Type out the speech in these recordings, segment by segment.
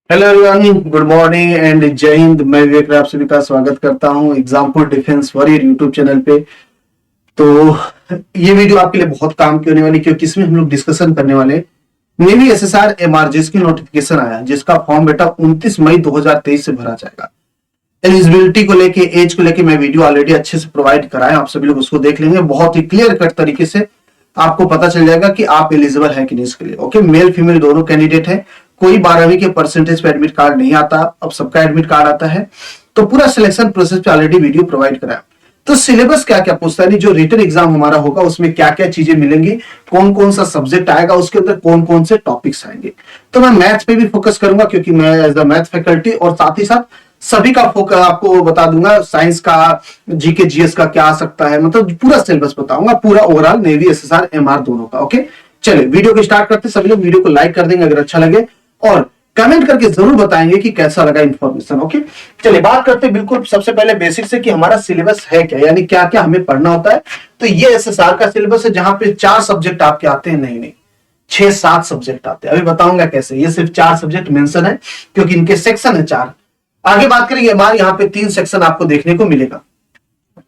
Hello everyone, good morning and जय हिंद। मैं विवेक राय आप सभी का स्वागत करता हूं example defence warrior YouTube channel पे। तो ये वीडियो आपके लिए बहुत काम की होने वाली, क्योंकि इसमें हम लोग डिस्कशन करने वाले नेवी एसएसआर एमआरजीएस की नोटिफिकेशन आया, जिसका फॉर्म बेटा 29 मई 2023 से भरा जाएगा। एलिजिबिलिटी को लेके, एज को लेके मैं वीडियो ऑलरेडी अच्छे से प्रोवाइड कराया, आप सभी लोग उसको देख लेंगे। बहुत ही क्लियर कट तरीके से आपको पता चल जाएगा कि आप एलिजिबल है कि नहीं इसके लिए। ओके, मेल फीमेल दोनों कैंडिडेट है। कोई 12वीं के परसेंटेज पे एडमिट कार्ड नहीं आता, अब सबका एडमिट कार्ड आता है। तो पूरा सिलेक्शन प्रोसेस पे ऑलरेडी वीडियो प्रोवाइड कराया। तो सिलेबस क्या क्या पूछता है, जो रिटन एग्जाम हमारा होगा उसमें क्या क्या चीजें मिलेंगी, कौन कौन सा सब्जेक्ट आएगा, उसके अंदर कौन कौन से टॉपिक्स आएंगे। तो मैं मैथ्स पे भी फोकस करूंगा, क्योंकि मैं एज अ मैथ फैकल्टी, और साथ ही साथ सभी का फोकस आपको बता दूंगा। साइंस का, जीके जीएस का क्या आ सकता है, मतलब पूरा सिलेबस बताऊंगा, पूरा ओवरऑल नेवी एसएसआर एमआर दोनों का। ओके, चलिए वीडियो को स्टार्ट करते। सभी लोग वीडियो को लाइक कर देंगे अगर अच्छा लगे, और कमेंट करके जरूर बताएंगे कि कैसा लगा इंफॉर्मेशन। ओके, चलिए बात करते हैं बिल्कुल सबसे पहले बेसिक से कि हमारा सिलेबस है क्या, यानी क्या क्या हमें पढ़ना होता है। तो ये एसएसआर का सिलेबस है, जहां पे 4 सब्जेक्ट आपके आते हैं, नहीं 6-7 सब्जेक्ट आते हैं। अभी बताऊंगा कैसे। ये सिर्फ 4 सब्जेक्ट मेंशन है, क्योंकि इनके सेक्शन है 4। आगे बात करेंगे, हमारे यहाँ पे 3 सेक्शन आपको देखने को मिलेगा।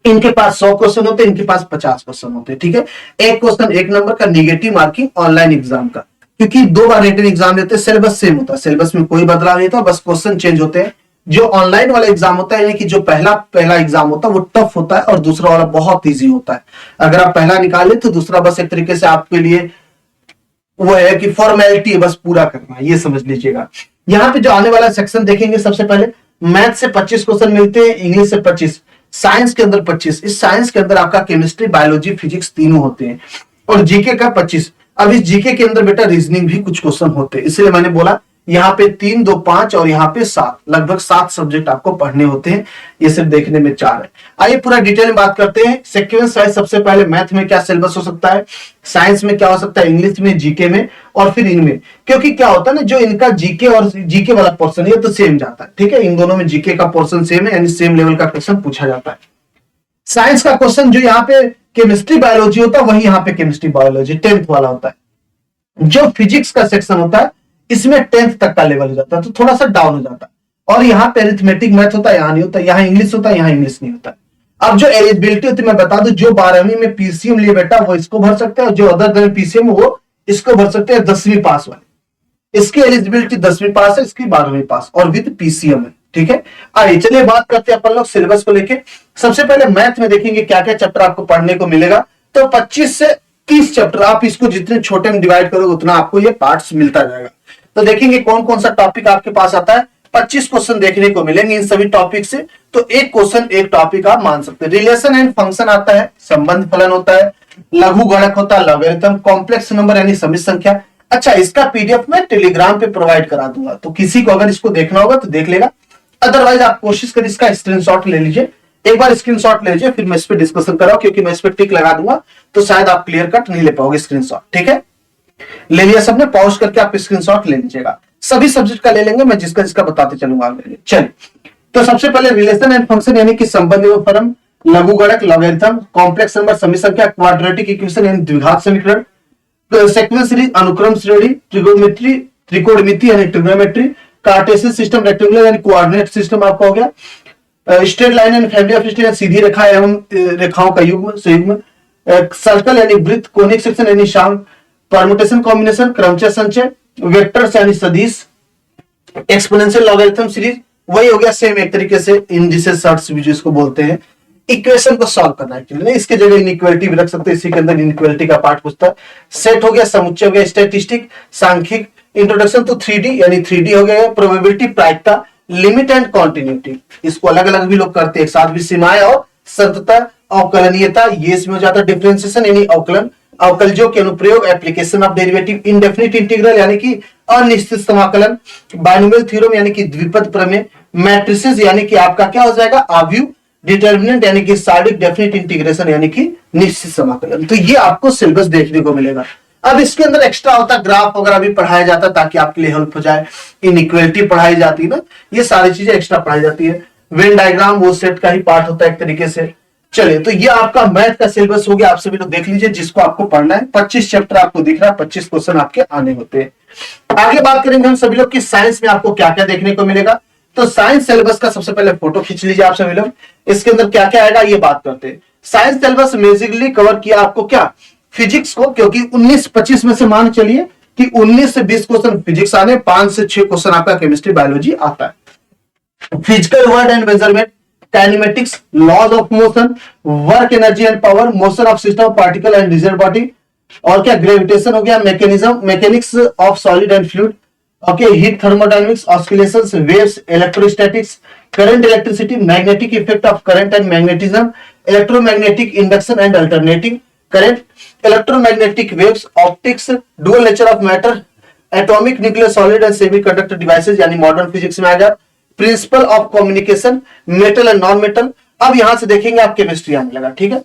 इनके पास 100 क्वेश्चन होते हैं, इनके पास 50 क्वेश्चन होते हैं। ठीक है, एक क्वेश्चन 1 नंबर का, निगेटिव मार्किंग ऑनलाइन एग्जाम का, क्योंकि 2 बार रिटन एग्जाम देते हैं। सिलेबस सेम होता है, सिलेबस में कोई बदलाव नहीं होता, बस क्वेश्चन चेंज होते हैं। जो ऑनलाइन वाला एग्जाम होता है, यानी कि जो पहला एग्जाम होता है वो टफ होता है, और दूसरा वाला बहुत इजी होता है। अगर आप पहला निकाले तो दूसरा बस एक तरीके से आपके लिए वो है कि फॉर्मेलिटी बस पूरा करना, ये समझ लीजिएगा। यहाँ पे जो आने वाला सेक्शन देखेंगे, सबसे पहले मैथ से 25 क्वेश्चन मिलते हैं, इंग्लिश से 25, साइंस के अंदर 25। इस साइंस के अंदर आपका केमिस्ट्री, बायोलॉजी, फिजिक्स तीनों होते हैं, और जीके का 25। अब इस जीके के अंदर बेटा रीजनिंग भी कुछ क्वेश्चन होते हैं, इसलिए मैंने बोला यहाँ पे 3, 2, 5 और यहाँ पे 7, लगभग 7 सब्जेक्ट आपको पढ़ने होते हैं। ये सिर्फ देखने में 4 है। आइए पूरा डिटेल में बात करते हैं। सीक्वेंस वाइज सबसे पहले मैथ में क्या सिलेबस हो सकता है, साइंस में क्या हो सकता है, इंग्लिश में, जीके में, और फिर इनमें। क्योंकि क्या होता है ना, जो इनका जीके और जीके वाला पोर्शन है तो सेम जाता है। ठीक है, इन दोनों में जीके का पोर्शन सेम है, यानी सेम लेवल का क्वेश्चन पूछा जाता है। साइंस का क्वेश्चन जो यहाँ पे केमिस्ट्री बायोलॉजी होता है, वही यहाँ पे केमिस्ट्री बायोलॉजी 10th वाला होता है। जो फिजिक्स का सेक्शन होता है, इसमें 10th तक का लेवल हो जाता है, तो थोड़ा सा डाउन हो जाता है। और यहाँ पे अरिथमेटिक मैथ होता है, यहाँ नहीं होता। यहाँ इंग्लिश होता है, यहाँ इंग्लिश नहीं होता। अब जो एलिजिबिलिटी होती है मैं बता दूं, जो 12वीं में पीसीएम लिए बेटा वो इसको भर सकते हैं, जो अदर देन पीसीएम वो इसको भर सकते हैं। 10वीं पास वाले, इसकी एलिजिबिलिटी 10वीं पास है, इसकी 12वीं पास और विद पीसीएम है। ठीक है, आइए चलिए बात करते हैं अपन लोग सिलेबस को लेके। सबसे पहले मैथ में देखेंगे क्या क्या चैप्टर आपको पढ़ने को मिलेगा। तो 25 से 30 चैप्टर, आप इसको जितने छोटे में डिवाइड करोगे उतना आपको ये पार्ट्स मिलता जाएगा। तो देखेंगे कौन कौन सा टॉपिक आपके पास आता है। 25 क्वेश्चन देखने को मिलेंगे इन सभी टॉपिक से, तो एक क्वेश्चन एक टॉपिक आप मान सकते हैं। रिलेशन एंड फंक्शन आता है, संबंध फलन होता है, लघु गणक होता है, लॉगरिथम, कॉम्प्लेक्स नंबर यानी समित संख्या। अच्छा, इसका पीडीएफ मैं टेलीग्राम पे प्रोवाइड करा दूंगा, तो किसी को अगर इसको देखना होगा तो देख लेगा। अदरवाइज आप कोशिश करिए इसका स्क्रीनशॉट ले लीजिए, एक बार स्क्रीनशॉट ले लीजिए, फिर मैं इस पर डिस्कशन कराऊं, क्योंकि मैं इस पर टिक लगा दूंगा तो शायद आप क्लियर कट नहीं ले पाओगे स्क्रीनशॉट। ठीक है, ले लिया सबने, पॉज करके आप स्क्रीनशॉट ले लीजिएगा। सभी सब्जेक्ट का ले लेंगे, मैं जिसका जिसका बताते चलूंगा आगे। चलिए, तो सबसे पहले रिलेशन एंड फंक्शन यानी कि संबंध एवं फलन, लघु गणक, लॉगरिथम, कॉम्प्लेक्स नंबर, समित संख्या, क्वाड्रेटिक इक्वेशन यानी द्विघात समीकरण, सीक्वेंस सीरीज, अनुक्रम श्रेणी, त्रिकोणमिति, त्रिकोणमिति यानी ट्रिग्नोमेट्री, कार्टेशियन सिस्टम, रेक्टेंगुलर यानी कोऑर्डिनेट सिस्टम आपका हो गया, straight line and family of straight सीधी रेखा एवं रेखाओं का युग्म संयुग्म, सर्कल यानी वृत्त, कोनिक सेक्शन यानी शांग, परमुटेशन कॉम्बिनेशन, क्रमचय संचय, वेक्टर्स यानी सदिश, एक्सपोनेंशियल लॉगरिथम सीरीज, वही हो गया सेम एक तरीके से इंडिसेस शॉर्ट्स भी जिसको बोलते हैं। इक्वेशन को सॉल्व करना है, नहीं इसके जगह इनइक्वालिटी भी रख सकते हैं, इसी के अंदर इनइक्वालिटी का पार्ट पूछता है। सेट हो गया, समुच्चय हो गया, स्टैटिस्टिक, सांख्यिक, इंट्रोडक्शन टू 3D यानी 3D हो गया, प्रोबेबिलिटी, प्रायिकता, लिमिट एंड कॉन्टिन्यूटी, इसको अलग अलग भी लोग करते हैं, एक साथ भी, सीमाएं और संततता, अवकलनीयता, ये इसमें हो जाता है, डिफरेंशिएशन यानी अवकलन, अवकलजों के अनुप्रयोग, application of derivative, indefinite integral यानी कि अनिश्चित समाकलन, बाइनोमियल थ्योरम यानी कि द्विपद प्रमेय, मैट्रिसेस यानी कि आपका क्या हो जाएगा आव्यूह, डिटर्मिनेंट यानी कि सार्डिक, डेफिनिट इंटीग्रेशन यानी कि निश्चित समाकलन। तो ये आपको सिलेबस देखने को मिलेगा। अब इसके अंदर एक्स्ट्रा होता है, ग्राफ वगैरह भी पढ़ाया जाता है ताकि आपके लिए हेल्प हो जाए, इनइक्वालिटी पढ़ाई जाती है ना, ये सारी चीजें एक्स्ट्रा पढ़ाई जाती है। वेन डायग्राम वो सेट का ही पार्ट होता है एक तरीके से। चलिए, तो ये आपका मैथ का सिलेबस हो गया, आप सभी लोग देख लीजिए जिसको आपको पढ़ना है। 25 चैप्टर आपको दिख रहा है, 25 क्वेश्चन आपके आने होते हैं। आगे बात करेंगे हम सभी लोग कि साइंस में आपको क्या क्या देखने को मिलेगा। तो साइंस सिलेबस का सबसे पहले फोटो खींच लीजिए आप सभी लोग, इसके अंदर क्या क्या आएगा ये बात करते हैं। साइंस सिलेबस बेसिकली कवर किया आपको क्या, फिजिक्स को, क्योंकि 19-25 में से मान चलिए कि 19 से 20 क्वेश्चन फिजिक्स आने, 5 से 6 क्वेश्चन आपका केमिस्ट्री बायोलॉजी आता है। Physical world and measurement, kinematics, laws of motion, work energy and power, motion of system particle and rigid body, और क्या ग्रेविटेशन हो गया, mechanism, mechanics of solid and fluid, okay, heat thermodynamics, oscillations, waves, electrostatics, current, electricity, magnetic effect of current and magnetism, electromagnetic induction and alternating current, electromagnetic waves, optics, dual nature of matter, atomic, nuclear, solid and semiconductor devices यानी modern physics में आ गया, principle of communication, metal and non metal. अब यहां से देखेंगे आप chemistry आने लगा, ठीक है,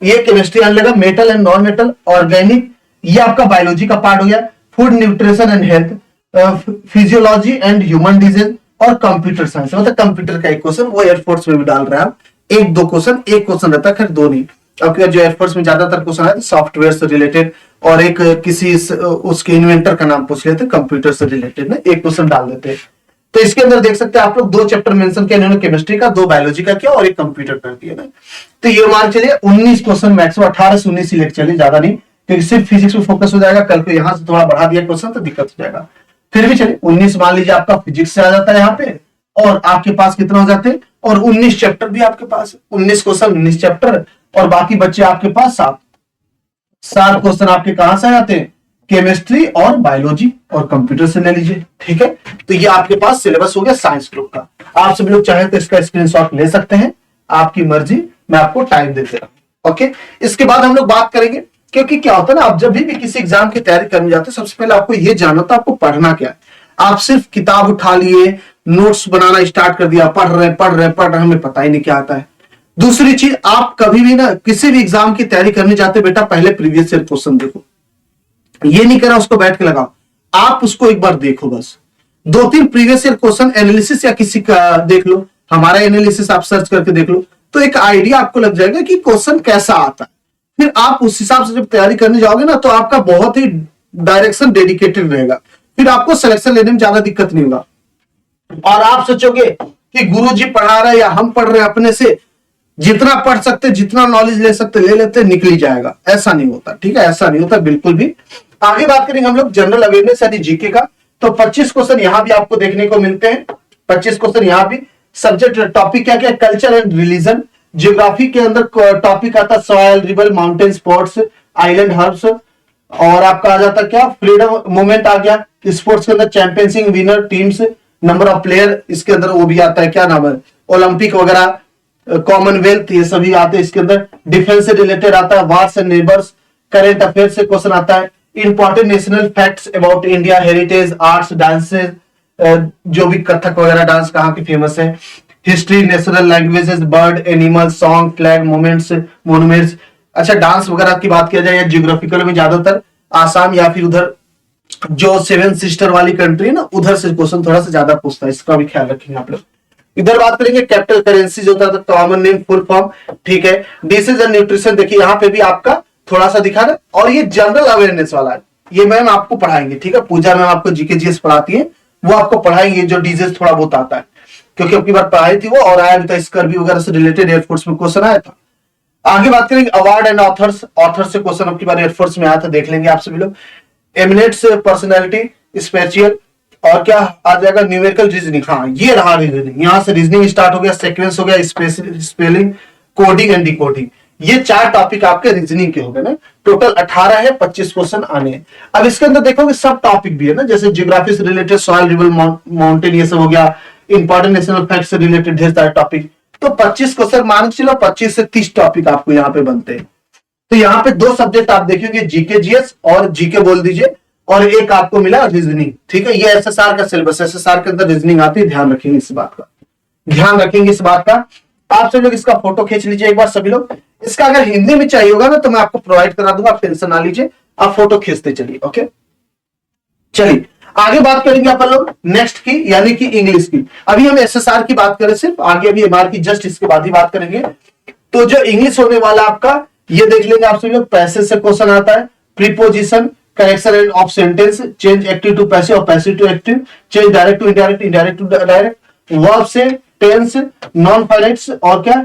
ये केमिस्ट्री आने लगा, metal and non metal, organic, ये आपका बायोलॉजी का पार्ट हो गया, food, nutrition and health, physiology and human disease, और कंप्यूटर साइंस, मतलब कंप्यूटर का एक क्वेश्चन वो एयरफोर्स में भी डाल रहे हैं आप, एक दो क्वेश्चन, एक क्वेश्चन रहता है, खैर दो नहीं, आपके जो एयरफोर्स में ज्यादातर क्वेश्चन आए सॉफ्टवेयर से रिलेटेड, और एक किसी उसके इन्वेंटर का नाम पूछ लेते, कंप्यूटर से रिलेटेड ना एक क्वेश्चन डाल देते हैं। तो इसके अंदर देख सकते हैं आप लोग 2 चैप्टर मेंशन किया इन्होंने, केमिस्ट्री का, 2 बायोलॉजी का किया और एक कंप्यूटर कर दिया ना। तो ये मान चलिए 19 क्वेश्चन मैक्सिमम 18 से 19 सिलेक्ट चलिए, ज्यादा नहीं, क्योंकि सिर्फ फिजिक्स में फोकस हो जाएगा, कल को यहां से थोड़ा बढ़ा दिया क्वेश्चन तो दिक्कत हो जाएगा। फिर भी चलिए 19 मान लीजिए आपका फिजिक्स से आ जाता है यहाँ पे, और आपके पास कितना हो जाते हैं, और 19 चैप्टर भी आपके पास, 19 क्वेश्चन 19 चैप्टर, और बाकी बच्चे आपके पास 7 क्वेश्चन आपके कहां से आते हैं, केमिस्ट्री और बायोलॉजी और कंप्यूटर से ले लीजिए, ठीक है। तो ये आपके पास सिलेबस हो गया साइंस ग्रुप का। आप सभी लोग चाहें तो इसका स्क्रीनशॉट ले सकते हैं, आपकी मर्जी, मैं आपको टाइम देते रहूं, ओके। इसके बाद हम लोग बात करेंगे, क्योंकि क्या होता है ना, आप जब भी किसी एग्जाम की तैयारी करने जाते हैं सबसे पहले आपको ये जानना होता है आपको पढ़ना क्या है। आप सिर्फ किताब उठा लिए, नोट्स बनाना स्टार्ट कर दिया, पढ़ रहे हमें पता ही नहीं क्या आता है। दूसरी चीज, आप कभी भी ना किसी भी एग्जाम की तैयारी करने जाते बेटा पहले प्रीवियस ईयर क्वेश्चन देखो, ये नहीं करा उसको बैठ के लगाओ, आप उसको एक बार देखो, बस 2-3 प्रीवियस ईयर क्वेश्चन एनालिसिस या किसी का देख लो, हमारा एनालिसिस आप सर्च करके देख लो, तो एक आइडिया आपको लग जाएगा कि क्वेश्चन कैसा आता है। फिर आप उस हिसाब से जब तैयारी करने जाओगे ना, तो आपका बहुत ही डायरेक्शन डेडिकेटेड रहेगा, फिर आपको सिलेक्शन लेने में ज्यादा दिक्कत नहीं होगा। और आप सोचोगे कि गुरुजी पढ़ा रहे या हम पढ़ रहे हैं, अपने से जितना पढ़ सकते, जितना नॉलेज ले सकते ले लेते, निकली जाएगा, ऐसा नहीं होता, ठीक है, ऐसा नहीं होता बिल्कुल भी। आगे बात करेंगे हम लोग जनरल अवेयरनेस यानी जीके का, तो 25 क्वेश्चन यहां भी आपको देखने को मिलते हैं, 25 क्वेश्चन यहां भी। सब्जेक्ट टॉपिक क्या क्या, कल्चर एंड रिलीजन, ज्योग्राफी के अंदर टॉपिक आता है soil, river, mountain, sports, island, herbs, और आपका आ जाता क्या, फ्रीडम मूवमेंट आ गया। स्पोर्ट्स के अंदर championship, winner, teams, number of player, इसके अंदर वो भी आता है, क्या नाम है, ओलंपिक वगैरह, कॉमनवेल्थ, ये सभी आते हैं इसके अंदर। डिफेंस से रिलेटेड आता है, wars and neighbours, current affair से क्वेश्चन आता है, important national facts about India, heritage, arts, dances, जो भी कथक वगैरह डांस कहाँ की फेमस है, history, national languages, bird, animal, song, flag, moments, monuments. अच्छा, डांस वगैरह की बात किया जाए या जियोग्राफिकल में ज्यादातर आसाम या फिर उधर जो 7 सिस्टर वाली कंट्री है ना, उधर से क्वेश्चन थोड़ा सा ज्यादा पूछता है, इसका भी ख्याल रखेंगे आप लोग। इधर बात करेंगे कैपिटल करेंसी जो होता है, कॉमन नेम, फुल फॉर्म, ठीक है। डिसीज एंड न्यूट्रिशन, देखिए यहाँ पे भी आपका थोड़ा सा दिखा रहा है, और ये जनरल अवेयरनेस वाला है, ये मैम आपको पढ़ाएंगे, ठीक है। पूजा मैम आपको जीके जीएस पढ़ाती है, वो आपको पढ़ाएंगे, जो डिजीज थोड़ा बहुत आता है, क्योंकि अपनी बार पढ़ाई थी वो, और आया भी था स्कर्वी वगैरह से रिलेटेड, एयरफोर्स में क्वेश्चन आया था। आगे बात करेंगे अवार्ड एंड ऑथर्स, ऑथर से क्वेश्चन अपनी बार एयरफोर्स में आया था, देख लेंगे आप सभी लोग। एमिनेट्स पर्सनैलिटी, स्पेशल, और क्या आ जाएगा, न्यूमेरिकल रीजनिंग, हाँ ये रहा रीजनिंग, यहां से रीजनिंग स्टार्ट हो गया, सीक्वेंस हो गया, स्पेलिंग, कोडिंग एंड डिकोडिंग, ये 4 टॉपिक आपके रीजनिंग के हो गए ना। टोटल 18 है, 25 क्वेश्चन आने हैं। अब इसके अंदर देखोगे सब टॉपिक भी है ना, जैसे ज्योग्राफी से रिलेटेड, सॉइल, रिवर, माउंटेन, ये सब हो गया, इंपॉर्टेंट नेशनल फैक्ट से रिलेटेड ढेर सारे टॉपिक। तो 25 क्वेश्चन मान के चलो, 25 से 30 टॉपिक आपको यहाँ पे बनते हैं। तो यहाँ पे 2 सब्जेक्ट आप देखेंगे, जीके जीएस और जीके बोल दीजिए, और एक आपको मिला रीजनिंग, ठीक है। ये एसएसआर का सिलेबस, एसएसआर के अंदर रीजनिंग आती है, ध्यान रखेंगे इस बात का, ध्यान रखेंगे इस बात का। आप सभी लोग इसका फोटो खींच लीजिए एक बार सभी लोग। इसका अगर हिंदी में चाहिए होगा ना तो मैं आपको प्रोवाइड करा दूंगा, आप टेंशन ना लीजिए, आप फोटो खींचते चलिए, ओके। चलिए आगे बात करेंगे अपन लोग नेक्स्ट की, यानी कि इंग्लिश की। अभी हम एसएसआर की बात करें सिर्फ, आगे अभी एमआर की जस्ट इसके बाद ही बात करेंगे। तो जो इंग्लिश होने वाला आपका, ये देख लेंगे आप सभी लोग, पैसेज से क्वेश्चन आता है, preposition, correction and of sentence, change active to passive और passive to active, change direct to indirect, indirect to direct, verb से टेंस, नॉन फाइनाइट्स और क्या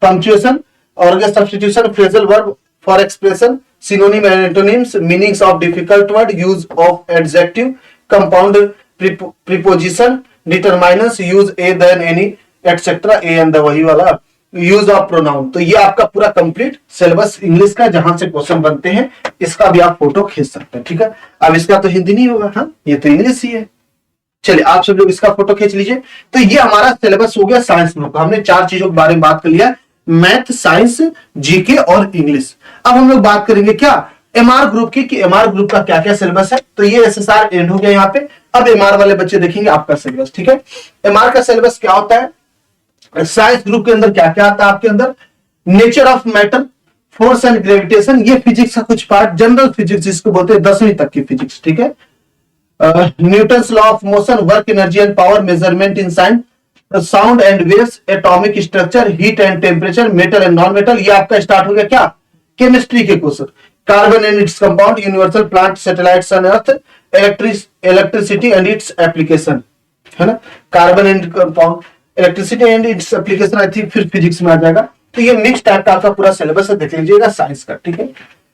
पंक्चुएशन, और क्या substitution, phrasal verb for expression, synonym and antonyms, meanings of difficult word, use of adjective, compound preposition, determiners, use a then any etcetera, a and the वही वाला, use of pronoun. तो ये आपका पूरा कंप्लीट सिलेबस इंग्लिश का जहां से question बनते हैं, इसका भी आप फोटो खींच सकते हैं, ठीक है। अब इसका तो हिंदी नहीं होगा, हाँ ये तो इंग्लिश ही है। चलिए आप सब लोग इसका फोटो खींच लीजिए। तो ये हमारा सिलेबस हो गया साइंस ग्रुप का। हमने 4 चीजों के बारे में बात कर लिया, मैथ, साइंस, जीके और इंग्लिश। अब हम लोग बात करेंगे क्या एमआर ग्रुप की, कि एमआर ग्रुप का क्या क्या सिलेबस है। तो ये एसएसआर एंड हो गया यहाँ पे। अब एमआर वाले बच्चे देखेंगे आपका सिलेबस, ठीक है। एमआर का सिलेबस क्या होता है, साइंस ग्रुप के अंदर क्या क्या आता है आपके अंदर, nature of matter, force and gravitation, ये फिजिक्स का कुछ पार्ट, जनरल फिजिक्स जिसको बोलते हैं 10वीं तक की फिजिक्स, ठीक है। Newton's law of motion, work, energy and power, measurement in science, sound and waves, atomic structure, heat and temperature, metal and non metal, ये आपका स्टार्ट हो गया क्या केमिस्ट्री के question. Carbon and its compound, universal plant, satellites on earth, electricity and its application, है ना। Carbon and compound, electricity and its application, I think फिर physics में आ जाएगा। तो ये मिक्स टाइप का आपका पूरा सिलेबस है, देख लीजिएगा साइंस का, ठीक है।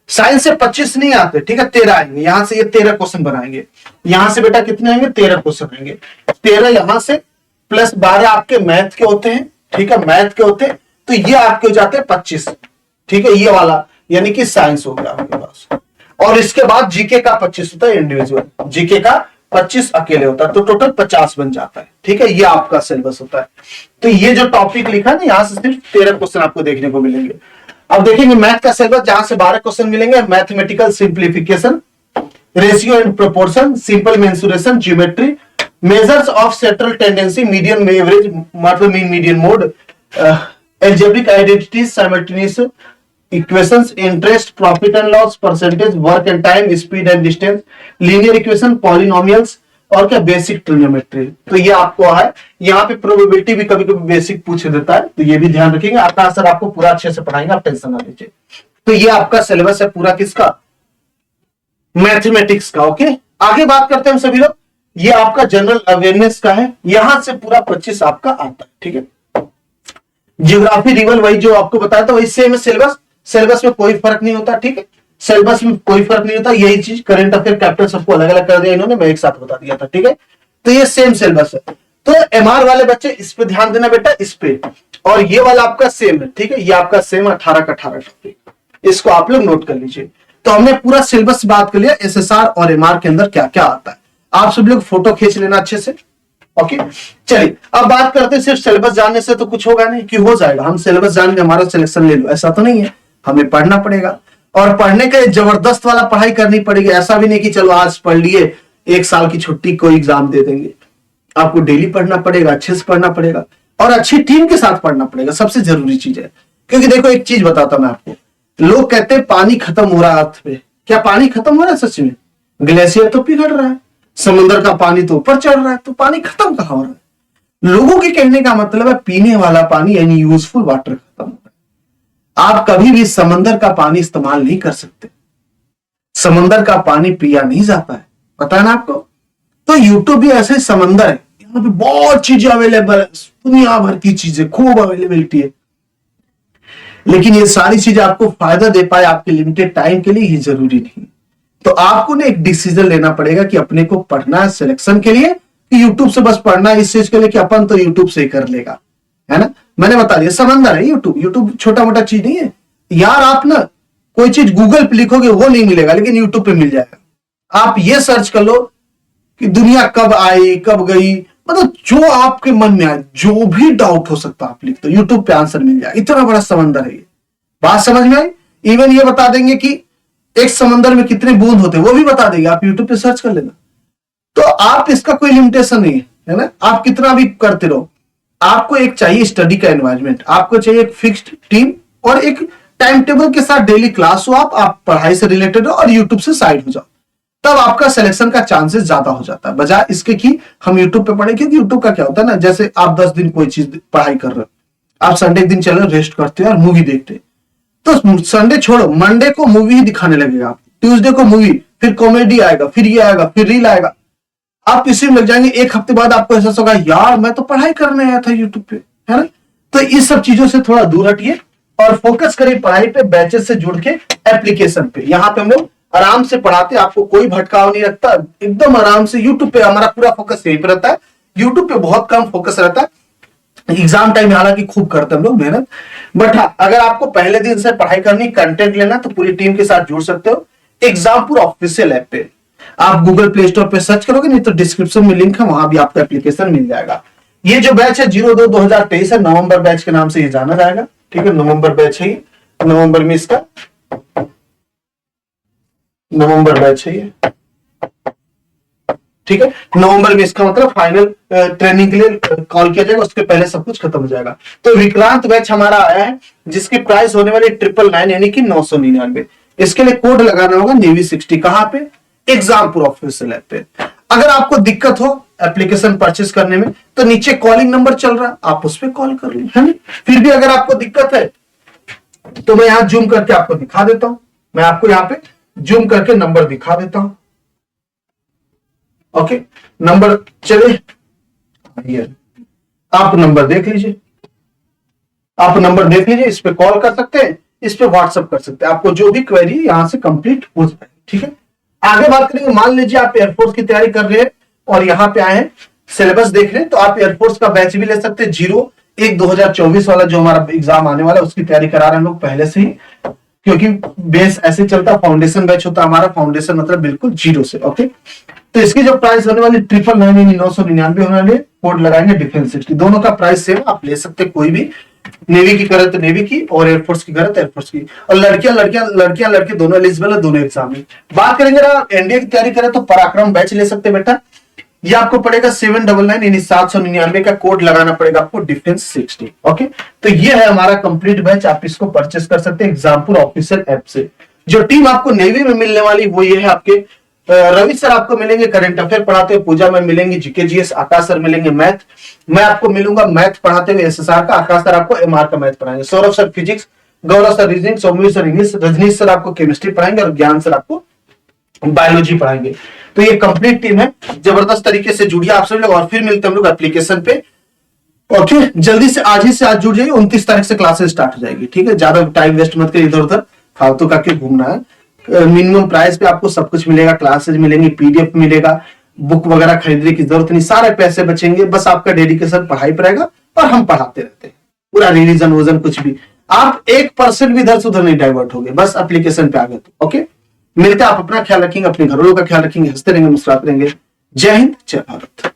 साइंस से 25 नहीं आते, ठीक है, 13 आएंगे। यहां से ये 13 क्वेश्चन बनाएंगे। यहां से बेटा कितने आएंगे, 13 क्वेश्चन आएंगे। 13 यहां से प्लस 12 आपके मैथ के होते हैं, ठीक है, मैथ के होते हैं। तो ये आपके हो जाते हैं 25, ठीक है, ये वाला यानी कि साइंस हो गया आपके पास। और इसके बाद जीके का 25 होता है इंडिविजुअल, जीके का 25 अकेले होता है, तो टोटल 50 बन जाता है, ठीक है। ये आपका सिलेबस होता है। तो ये जो टॉपिक लिखा है ना, यहां से सिर्फ 13 क्वेश्चन आपको देखने को मिलेंगे। अब देखेंगे मैथ का सिलेबस, जहां से 12 क्वेश्चन मिलेंगे, mathematical simplification, ratio and proportion, simple mensuration, geometry, measures of central tendency, median average, मतलब mean median mode, algebraic identities, simultaneous equations, interest, profit and loss, percentage, work and time, speed and distance, linear equation, polynomials और क्या basic trigonometry. तो ये आपको है, यहाँ पे probability भी कभी कभी बेसिक पूछ देता है, तो ये भी ध्यान रखिएगा। आपका सर आपको पूरा अच्छे से पढ़ाएंगे, आप टेंशन ना लीजिए। तो ये आपका सिलेबस है पूरा किसका, मैथमेटिक्स का, ओके। आगे बात करते हैं हम सभी लोग, ये आपका जनरल अवेयरनेस का है, यहां से पूरा 25 आपका आता है, ठीक है। ज्योग्राफी रिवल वही जो आपको बताया था वही सेम है सिलेबस, सिलेबस में कोई फर्क नहीं होता, ठीक है, सिलेबस में कोई फर्क नहीं होता। यही चीज करंट अफेयर कैपिटल सबको अलग अलग कर दिया इन्होंने, मैं एक साथ बता दिया था, ठीक है। तो ये सेम सिलेबस है। तो एमआर वाले बच्चे इस पे ध्यान देना बेटा, इस पे, और ये वाला आपका सेम है, ठीक है, ये आपका सेम 18 का 18 टॉपिक, इसको आप लोग नोट कर लीजिए। तो हमने पूरा सिलेबस बात कर लिया, एसएसआर और एमआर के अंदर क्या क्या आता है। आप सब लोग फोटो खींच लेना अच्छे से, ओके। चलिए अब बात करते हैं, सिर्फ सिलेबस जानने से तो कुछ होगा नहीं कि हो जाएगा, हम सिलेबस जान के हमारा सिलेक्शन ले लो, ऐसा तो नहीं है। हमें पढ़ना पड़ेगा, और पढ़ने के जबरदस्त वाला पढ़ाई करनी पड़ेगी। ऐसा भी नहीं कि चलो आज पढ़ लिए, 1 साल की छुट्टी कोई एग्जाम दे देंगे। आपको डेली पढ़ना पड़ेगा, अच्छे से पढ़ना पड़ेगा, और अच्छी टीम के साथ पढ़ना पड़ेगा, सबसे जरूरी चीज है। क्योंकि देखो एक चीज बताता मैं आपको, लोग कहते हैं पानी खत्म हो रहा है अर्थ पे, क्या पानी खत्म हो रहा है सच में? ग्लेशियर तो पिघल रहा है, समुद्र का पानी तो ऊपर चढ़ रहा है, तो पानी खत्म कहां हो रहा है? लोगों के कहने का मतलब है पीने वाला पानी यानी यूजफुल वाटर खत्म हो रहा है। आप कभी भी समंदर का पानी इस्तेमाल नहीं कर सकते, समंदर का पानी पिया नहीं जाता है, पता है ना आपको। तो यूट्यूब भी ऐसे समंदर है, यहाँ पे बहुत चीजें अवेलेबल है, दुनिया भर की चीजें खूब अवेलेबिलिटी है, लेकिन ये सारी चीजें आपको फायदा दे पाए आपके लिमिटेड टाइम के लिए ही जरूरी नहीं। तो आपको ना एक डिसीजन लेना पड़ेगा कि अपने को पढ़ना है सिलेक्शन के लिए, कि यूट्यूब से बस पढ़ना है इस चीज के लिए कि अपन तो यूट्यूब से ही कर लेगा, है ना। मैंने बता दिया समंदर है यूट्यूब, यूट्यूब छोटा मोटा चीज नहीं है यार। आप ना कोई चीज गूगल पे लिखोगे वो नहीं मिलेगा, लेकिन यूट्यूब पे मिल जाएगा। आप ये सर्च कर लो कि दुनिया कब आई कब गई, मतलब जो आपके मन में आए, जो भी डाउट हो सकता है आप लिख दो, यूट्यूब पे आंसर मिल जाएगा। इतना बड़ा समंदर है ये, बात समझ में आई। इवन ये बता देंगे कि एक समंदर में कितने बूंद होते हैं, वो भी बता देंगे, आप यूट्यूब पे सर्च कर लेना। तो आप इसका कोई लिमिटेशन नहीं है ना, आप कितना भी करते रहो। आपको एक चाहिए स्टडी का एनवायरनमेंट, आपको चाहिए एक फिक्स्ड टीम और एक टाइम टेबल के साथ डेली क्लास हो, आप पढ़ाई से रिलेटेड हो और यूट्यूब से साइड हो जाओ, तब आपका सिलेक्शन का चांसेस ज्यादा हो जाता है, बजाय इसके कि हम यूट्यूब पे पढ़े। क्योंकि यूट्यूब का क्या होता है ना, जैसे आप 10 दिन कोई चीज पढ़ाई कर रहे हो, आप संडे के दिन चलो रेस्ट करते हो और मूवी देखते हो, तो संडे छोड़ो, मंडे को मूवी ही दिखाने लगेगा आप, ट्यूसडे को मूवी, फिर कॉमेडी आएगा, फिर ये आएगा, फिर रील आएगा, आप इसी में लग जाएंगे। एक हफ्ते बाद आपको एहसास होगा यार मैं तो पढ़ाई करने आया था यूट्यूब पे, है ना। तो इस सब चीजों से थोड़ा दूर हटिए और फोकस करिए पढ़ाई पे, बैचेस से जुड़ के एप्लीकेशन पे। यहाँ पे हम लोग आराम से पढ़ाते, आपको कोई भटकाव नहीं रखता, एकदम आराम से। यूट्यूब पे हमारा पूरा फोकस यहीं पे रहता है, यूट्यूब पे बहुत कम फोकस रहता है। एग्जाम टाइम में हालांकि खूब करते हैं हम लोग मेहनत, बट हाँ अगर आपको पहले दिन से पढ़ाई करनी, कंटेंट लेना, तो पूरी टीम के साथ जुड़ सकते हो एग्जामपुर ऑफिशियल ऐप पे। आप गूगल प्ले स्टोर पे सर्च करोगे, नहीं तो डिस्क्रिप्शन में लिंक है, वहां भी आपका एप्लीकेशन मिल जाएगा। ये जो बैच है 02/2023 है, नवंबर बैच के नाम से ये जाना जाएगा, ठीक है। नवंबर बैच है ये, नवंबर में इसका नवंबर बैच है ये, ठीक है। नवंबर में इसका मतलब फाइनल ट्रेनिंग के लिए कॉल किया जाएगा, उसके पहले सब कुछ खत्म हो जाएगा। तो विक्रांत बैच हमारा आया है, जिसकी प्राइस होने वाली 999 यानी कि 999। इसके लिए कोड लगाना होगा Navy60। कहां पे? एग्जामपुर ऑफिशियल ऐप पे। अगर आपको दिक्कत हो एप्लीकेशन परचेस करने में, तो नीचे कॉलिंग नंबर चल रहा है, आप उस पर कॉल कर लो, है ना। फिर भी अगर आपको दिक्कत है तो मैं यहां जूम करके आपको दिखा देता हूं, मैं आपको यहां पे जूम करके नंबर दिखा देता हूं। ओके, नंबर चले, आप नंबर देख लीजिए, आप नंबर देख लीजिए, इस पे कॉल कर सकते हैं, इस पे व्हाट्सएप कर सकते हैं, आपको जो भी क्वेरी यहां से कंप्लीट हो जाए, ठीक है। आगे बात करेंगे, मान लीजिए आप एयरफोर्स की तैयारी कर रहे हैं और यहां पे आए हैं, सिलेबस देख रहे हैं, तो आप एयरफोर्स का बैच भी ले सकते हैं। 01/2024 वाला जो हमारा एग्जाम आने वाला है, उसकी तैयारी करा रहे हैं लोग पहले से ही, क्योंकि बेस ऐसे चलता, फाउंडेशन बैच होता है हमारा, फाउंडेशन मतलब बिल्कुल 0 से। ओके, तो इसकी जो प्राइस होने वाली 999 होने वाली, कोड लगाएंगे Defense60। दोनों का प्राइस सेम, आप ले सकते हैं कोई भी, नेवी की करे तो नेवी की, और एयरफोर्स की करे तो एयरफोर्स की। और लड़कियां लड़के दोनों एलिजिबल है, दोनों एग्जाम में। बात करेंगे ना एनडीए की तैयारी करें तो पराक्रम बैच ले सकते हैं बेटा, ये आपको पड़ेगा 799 यानी 799 का कोड लगाना पड़ेगा आपको Defense60। ओके, तो ये है हमारा कंप्लीट बैच, आप इसको परचेस कर सकते हैं एग्जामपुर ऑफिशियल ऐप से। जो टीम आपको नेवी में मिलने वाली वो ये है, आपके रवि सर आपको मिलेंगे करंट अफेयर पढ़ाते हुए, पूजा में मिलेंगे जीके जीएस, आकाश सर मिलेंगे मैथ, मैं आपको मिलूंगा मैथ पढ़ाते हुए एसएसआर का, आकाश सर आपको एमआर का मैथ पढ़ाएंगे, सौरभ सर फिजिक्स, गौरव सर रीजनिंग, सौम्य सर इंग्लिश, रजनीश सर आपको केमिस्ट्री पढ़ाएंगे और ज्ञान सर आपको बायोलॉजी पढ़ाएंगे। तो ये कंप्लीट टीम है, जबरदस्त तरीके से जुड़िए आप सभी लोग, और फिर मिलते हैं हम लोग एप्लीकेशन पे। ओके, जल्दी से आज ही से आज जुड़ जाइए, 29 तारीख से क्लासेस स्टार्ट हो जाएगी, ठीक है। ज्यादा टाइम वेस्ट मत करिए इधर उधर फालतू का क्यों घूमना है। मिनिमम प्राइस पे आपको सब कुछ मिलेगा, क्लासेस मिलेंगी, पीडीएफ मिलेगा, बुक वगैरह खरीदने की जरूरत नहीं, सारे पैसे बचेंगे, बस आपका डेडिकेशन पढ़ाई पर रहेगा और हम पढ़ाते रहते हैं, पूरा रिवीजन वोजन कुछ भी, आप 1% भी इधर से उधर नहीं डाइवर्ट होगे, बस एप्लीकेशन पे आ गए तो। ओके, मिलते हैं, आप अपना ख्याल रखेंगे, अपने घरों का ख्याल रखेंगे, हंसते रहेंगे, मुस्कुराते रहेंगे। जय हिंद, जय भारत।